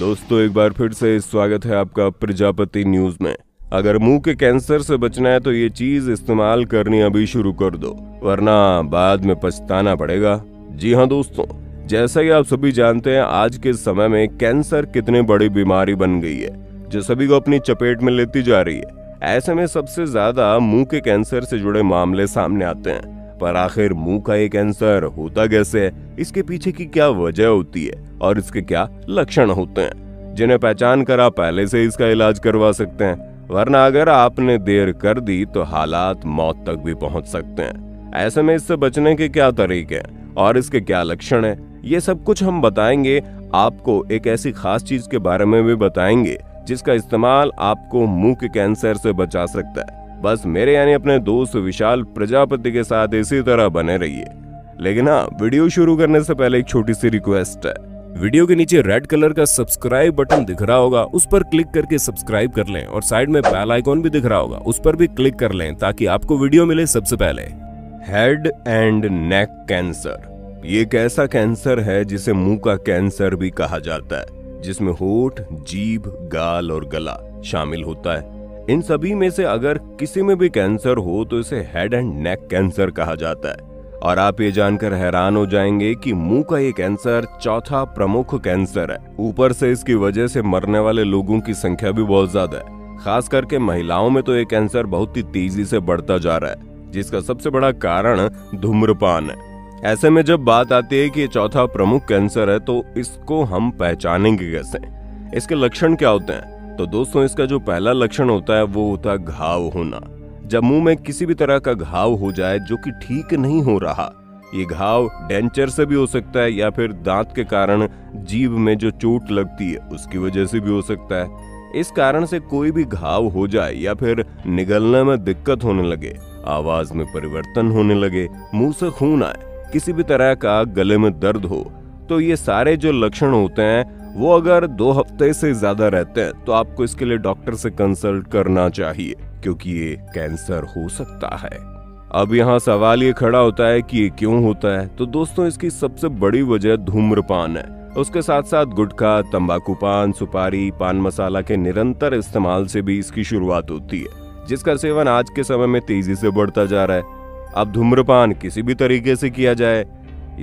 दोस्तों एक बार फिर से स्वागत है आपका प्रजापति न्यूज में। अगर मुंह के कैंसर से बचना है तो ये चीज इस्तेमाल करनी अभी शुरू कर दो, वरना बाद में पछताना पड़ेगा। जी हाँ दोस्तों, जैसा कि आप सभी जानते हैं आज के समय में कैंसर कितनी बड़ी बीमारी बन गई है जो सभी को अपनी चपेट में लेती जा रही है। ऐसे में सबसे ज्यादा मुंह के कैंसर से जुड़े मामले सामने आते हैं। पर आखिर मुंह का ये कैंसर होता कैसे है, इसके पीछे की क्या वजह होती है और इसके क्या लक्षण होते हैं जिन्हें पहचान कर आप पहले से इसका इलाज करवा सकते हैं, वरना अगर आपने देर कर दी तो हालात मौत तक भी पहुंच सकते हैं। ऐसे में इससे बचने के क्या तरीके हैं और इसके क्या लक्षण हैं, ये सब कुछ हम बताएंगे। आपको एक ऐसी खास चीज के बारे में भी बताएंगे जिसका इस्तेमाल आपको मुंह के कैंसर से बचा सकता है। बस मेरे यानी अपने दोस्त विशाल प्रजापति के साथ इसी तरह बने रहिए। लेकिन हाँ, वीडियो शुरू करने से पहले एक छोटी सी रिक्वेस्ट है। वीडियो के नीचे रेड कलर का सब्सक्राइब बटन दिख रहा होगा, उस पर क्लिक करके सब्सक्राइब कर लें और साइड में बेल आइकॉन भी दिख रहा होगा, उस पर भी क्लिक कर लें ताकि आपको वीडियो मिले सबसे पहले। हेड एंड नेक कैंसर ये एक ऐसा कैंसर है जिसे मुंह का कैंसर भी कहा जाता है, जिसमें होठ, जीभ, गाल और गला शामिल होता है। इन सभी में से अगर किसी में भी कैंसर हो तो इसे हेड एंड नेक कैंसर कहा जाता है। और आप ये जानकर हैरान हो जाएंगे कि मुंह का ये कैंसर चौथा प्रमुख कैंसर है। ऊपर से इसकी वजह से मरने वाले लोगों की संख्या भी बहुत ज्यादा है। खास करके महिलाओं में तो ये कैंसर बहुत ही तेजी से बढ़ता जा रहा है, जिसका सबसे बड़ा कारण धूम्रपान है। ऐसे में जब बात आती है कि ये चौथा प्रमुख कैंसर है तो इसको हम पहचानेंगे कैसे, इसके लक्षण क्या होते हैं? तो दोस्तों इसका जो पहला लक्षण होता है वो होता है घाव होना। जब मुंह में किसी भी तरह का घाव हो जाए जो कि ठीक नहीं हो रहा, ये घाव डेंचर से भी हो सकता है या फिर दांत के कारण जीभ में जो चोट लगती है उसकी वजह से भी हो सकता है। इस कारण से कोई भी घाव हो जाए या फिर निगलने में दिक्कत होने लगे, आवाज में परिवर्तन होने लगे, मुंह से खून आए, किसी भी तरह का गले में दर्द हो, तो ये सारे जो लक्षण होते हैं वो अगर 2 हफ्ते से ज्यादा रहते हैं तो आपको इसके लिए डॉक्टर से कंसल्ट करना चाहिए, क्योंकि ये कैंसर हो सकता है। अब यहाँ सवाल ये खड़ा होता है कि ये क्यों होता है। तो दोस्तों इसकी सबसे बड़ी वजह धूम्रपान है। उसके साथ साथ गुटखा, तंबाकू पान, सुपारी, पान मसाला के निरंतर इस्तेमाल से भी इसकी शुरुआत होती है, जिसका सेवन आज के समय में तेजी से बढ़ता जा रहा है। अब धूम्रपान किसी भी तरीके से किया जाए,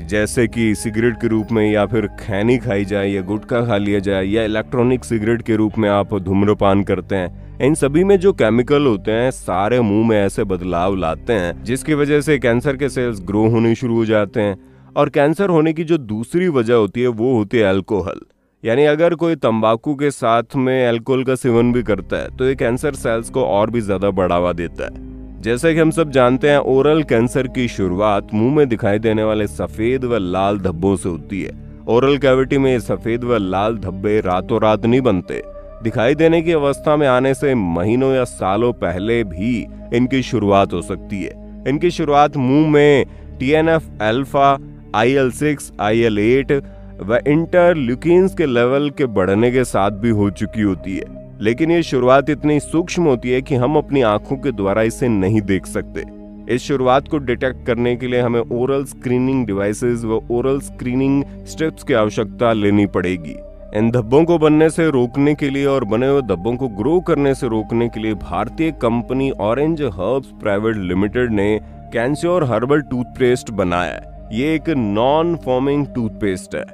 जैसे कि सिगरेट के रूप में या फिर खैनी खाई जाए या गुटखा खा लिया जाए या इलेक्ट्रॉनिक सिगरेट के रूप में आप धूम्रपान करते हैं, इन सभी में जो केमिकल होते हैं सारे मुंह में ऐसे बदलाव लाते हैं जिसकी वजह से कैंसर के सेल्स ग्रो होने शुरू हो जाते हैं। और कैंसर होने की जो दूसरी वजह होती है वो होती है अल्कोहल। यानी अगर कोई तंबाकू के साथ में अल्कोहल का सेवन भी करता है तो ये कैंसर सेल्स को और भी ज्यादा बढ़ावा देता है। जैसे कि हम सब जानते हैं, ओरल कैंसर की शुरुआत मुंह में दिखाई देने वाले सफेद व लाल धब्बों से होती है। ओरल कैविटी में ये सफेद व लाल धब्बे रातों रात नहीं बनते। दिखाई देने की अवस्था में आने से महीनों या सालों पहले भी इनकी शुरुआत हो सकती है। इनकी शुरुआत मुंह में TNF अल्फा, IL-6, IL-8 व इंटरल्यूकिन्स के लेवल के बढ़ने के साथ भी हो चुकी होती है। लेकिन ये शुरुआत इतनी सूक्ष्म होती है कि हम अपनी आंखों के द्वारा इसे नहीं देख सकते। इस शुरुआत को डिटेक्ट करने के लिए हमें ओरल स्क्रीनिंग डिवाइसेस व ओरल स्क्रीनिंग स्टेप्स की आवश्यकता लेनी पड़ेगी। इन धब्बों को बनने से रोकने के लिए और बने हुए धब्बों को ग्रो करने से रोकने के लिए भारतीय company orange herbs private limited ने कैंश्योर हर्बल टूथपेस्ट बनाया है। ये एक नॉन फॉर्मिंग टूथपेस्ट है।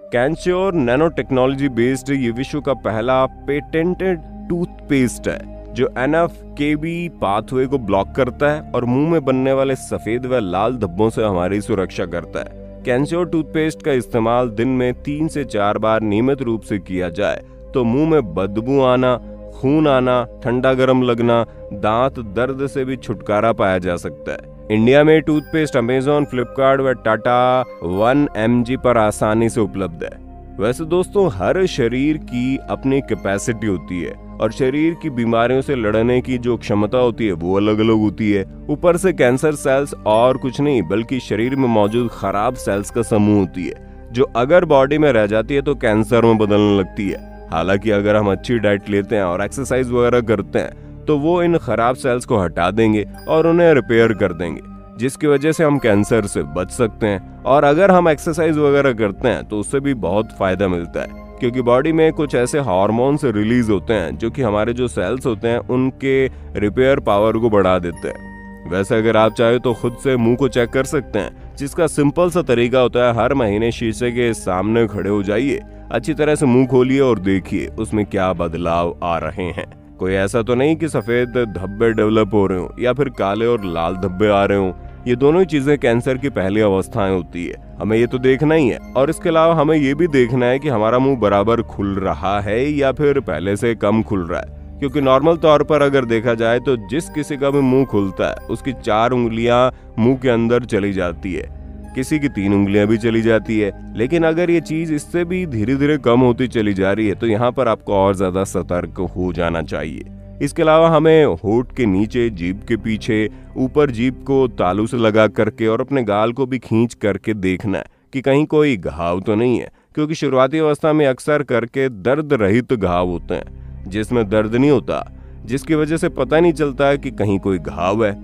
कैंश्योर नैनो टेक्नोलॉजी बेस्ड ये विश्व का पहला पेटेंटेड टूथपेस्ट है जो NF-κB पाथवे को ब्लॉक करता है और मुंह में बनने वाले सफेद व लाल धब्बों से हमारी सुरक्षा करता है। कैंश्योर टूथपेस्ट का इस्तेमाल दिन में 3 से 4 बार नियमित रूप से किया जाए तो मुंह में बदबू आना, खून आना, ठंडा गर्म लगना, दांत दर्द से भी छुटकारा पाया जा सकता है। इंडिया में टूथपेस्ट अमेजॉन, फ्लिपकार्ट व टाटा 1mg पर आसानी से उपलब्ध है। वैसे दोस्तों हर शरीर की अपनी कैपेसिटी होती है और शरीर की बीमारियों से लड़ने की जो क्षमता होती है वो अलग अलग होती है। ऊपर से कैंसर सेल्स और कुछ नहीं बल्कि शरीर में मौजूद खराब सेल्स का समूह होती है जो अगर बॉडी में रह जाती है तो कैंसर में बदलने लगती है। हालांकि अगर हम अच्छी डाइट लेते हैं और एक्सरसाइज वगैरह करते हैं तो वो इन खराब सेल्स को हटा देंगे और उन्हें रिपेयर कर देंगे, जिसकी वजह से हम कैंसर से बच सकते हैं। और अगर हम एक्सरसाइज वगैरह करते हैं तो उससे भी बहुत फायदा मिलता है। क्योंकि बॉडी में कुछ ऐसे हार्मोन्स रिलीज होते हैं जो कि हमारे जो सेल्स होते हैं उनके रिपेयर पावर को बढ़ा देते हैं। वैसे अगर आप चाहे तो खुद से मुंह को चेक कर सकते हैं, जिसका सिंपल सा तरीका होता है हर महीने शीशे के सामने खड़े हो जाइए, अच्छी तरह से मुंह खोलिए और देखिए उसमें क्या बदलाव आ रहे हैं। कोई ऐसा तो नहीं कि सफेद धब्बे डेवलप हो रहे हो या फिर काले और लाल धब्बे आ रहे हो। ये दोनों ही चीजें कैंसर की पहली अवस्थाएं होती है, हमें ये तो देखना ही है। और इसके अलावा हमें ये भी देखना है कि हमारा मुंह बराबर खुल रहा है या फिर पहले से कम खुल रहा है, क्योंकि नॉर्मल तौर पर अगर देखा जाए तो जिस किसी का भी मुंह खुलता है उसकी 4 उंगलियां मुंह के अंदर चली जाती है, किसी की 3 उंगलियां भी चली जाती है। लेकिन अगर ये चीज इससे भी धीरे धीरे कम होती चली जा रही है तो यहाँ पर आपको और ज्यादा सतर्क हो जाना चाहिए। इसके अलावा हमें होठ के नीचे, जीभ के पीछे, ऊपर जीभ को तालू से लगा करके और अपने गाल को भी खींच करके देखना है कि कहीं कोई घाव तो नहीं है, क्योंकि शुरुआती अवस्था में अक्सर करके दर्द रहित घाव होते हैं जिसमें दर्द नहीं होता, जिसकी वजह से पता नहीं चलता है कि कहीं कोई घाव है।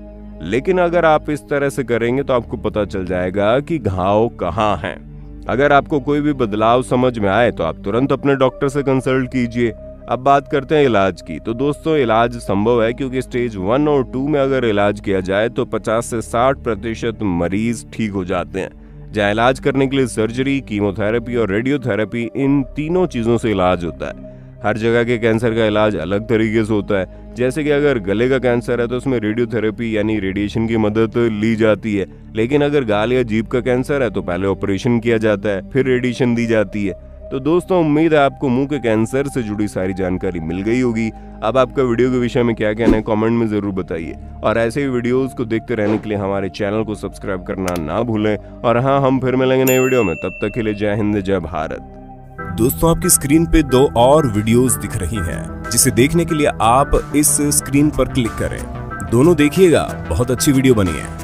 लेकिन अगर आप इस तरह से करेंगे तो आपको पता चल जाएगा कि घाव कहाँ है। अगर आपको कोई भी बदलाव समझ में आए तो आप तुरंत अपने डॉक्टर से कंसल्ट कीजिए। अब बात करते हैं इलाज की। तो दोस्तों, इलाज संभव है, क्योंकि स्टेज 1 और 2 में अगर इलाज किया जाए तो 50 से 60% मरीज ठीक हो जाते हैं। जहाँ इलाज करने के लिए सर्जरी, कीमोथेरेपी और रेडियोथेरेपी, इन तीनों चीजों से इलाज होता है। हर जगह के कैंसर का इलाज अलग तरीके से होता है। जैसे कि अगर गले का कैंसर है तो उसमें रेडियोथेरेपी यानी रेडिएशन की मदद ली जाती है, लेकिन अगर गाल या जीभ का कैंसर है तो पहले ऑपरेशन किया जाता है, फिर रेडिएशन दी जाती है। तो दोस्तों, उम्मीद है आपको मुंह के कैंसर से जुड़ी सारी जानकारी मिल गई होगी। अब आपका वीडियो के विषय में क्या कहना है कमेंट में जरूर बताइए, और ऐसे ही वीडियोस को देखते रहने के लिए हमारे चैनल को सब्सक्राइब करना ना भूलें। और हाँ, हम फिर मिलेंगे नए वीडियो में, तब तक के लिए जय हिंद, जय भारत। दोस्तों, आपकी स्क्रीन पे 2 और वीडियोस दिख रही हैं, जिसे देखने के लिए आप इस स्क्रीन पर क्लिक करें। दोनों देखिएगा, बहुत अच्छी वीडियो बनी है।